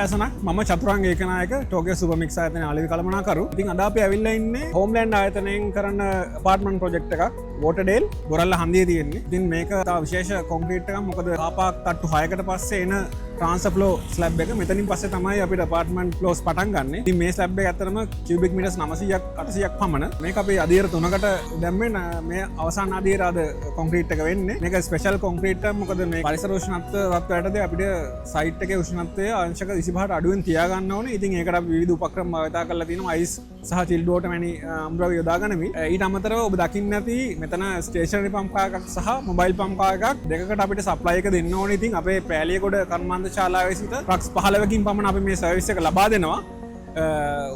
උදෑසනක් මම චතුරංග ඒකනායක ටෝකියෝ සුපර්මික්ස් ආයතනයේ ආලවි කළමනාකරු. ඉතින් අද අපි ඇවිල්ලා ඉන්නේ හෝම්ලෑන්ඩ් ආයතනයෙන් කරන අපාර්ට්මන්ට් ප්‍රොජෙක්ට් එකක් වෝටර්ඩේල් බොරල්ල හන්දියේ තියෙන්නේ. ඉතින් මේක තව විශේෂ කොන්ක්‍රීට් එකක්. මොකද ආපාක් තට්ටු 6කට පස්සේ එන ට්‍රාන්ස්ෆර් ෆ්ලෝ ස්ලැබ් එක මෙතනින් පස්සේ තමයි අපිට අපාර්ට්මන්ට් ෆ්ලෝස් පටන් ගන්න. ඉතින් මේ ස්ලැබ් එක ඇත්තටම කියුබික් මීටර්ස් 900ක් 800ක් පමණ. මේක අපි අදියර 3කට දැම්මේ මේ අවසාන අදියර අද කොන්ක්‍රීට් එක වෙන්නේ. මේක ස්පෙෂල් කොන්ක්‍රීට් එකක්. මොකද මේ පරිසර උෂ්ණත්වය තත්ත්වයටදී අපිට සයිට් එකේ උෂ්ණත්වය අංශක 25ට අඩුවෙන් තියා ගන්න ඕනේ. ඉතින් ඒකට අපි විවිධ උපක්‍රම භාවිතා කරලා තියෙනවා. අයිස් සහ චිල්ඩ් වෝටර් වැනි අම්ද්‍රව්‍ය යොදා ගනිමින්. ඊට අමතරව ඔබ දකින්න ඇති මෙතන ස්ටේෂනරි පම්ප් කාරයක් සහ මොබයිල් පම්ප් කාරයක් දෙකකට අපිට සප්ලයි එක දෙන්න ඕනේ. ඉතින් අපේ පෑලියගොඩ කර්මාන්ත ශාලාවේ සිට ට්‍රක්ස් 15කින් පමණ අපි මේ සර්විස් එක ලබා දෙනවා.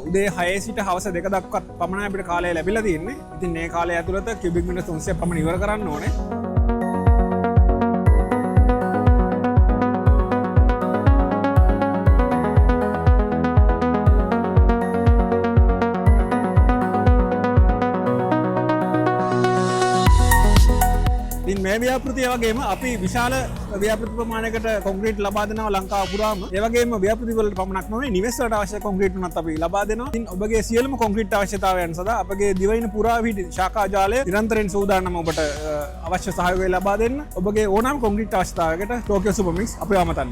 උදේ 6 සිට හවස 2 දක්වා පමණ අපිට කාලය ලැබිලා තියෙන්නේ. ඉතින් මේ කාලය ඇතුළත කියුබික් මීටර් 300ක් පමණ ඉවර කරන්න ඕනේ. මේ ව්‍යාපෘතිය වගේම අපි විශාල ව්‍යාපෘති ප්‍රමාණයකට කොන්ක්‍රීට් ලබා දෙනවා ලංකාව පුරාම. ඒ වගේම ව්‍යාපෘති වලට පමණක් නෙවෙයි නිවෙස් වලට අවශ්‍ය කොන්ක්‍රීට් උනත් අපි ලබා දෙනවා. ඉතින් ඔබගේ සියලුම කොන්ක්‍රීට් අවශ්‍යතාවයන් සඳහා අපගේ දිවයින පුරා පිහිටි ශාඛා ජාලය නිරන්තරයෙන් සූදානම් ඔබට අවශ්‍ය සහයෝගය ලබා දෙන්න. ඔබගේ ඕනෑම කොන්ක්‍රීට් අවශ්‍යතාවයකට ටෝකියෝ සුපර්මික්ස් අපිව අමතන්න.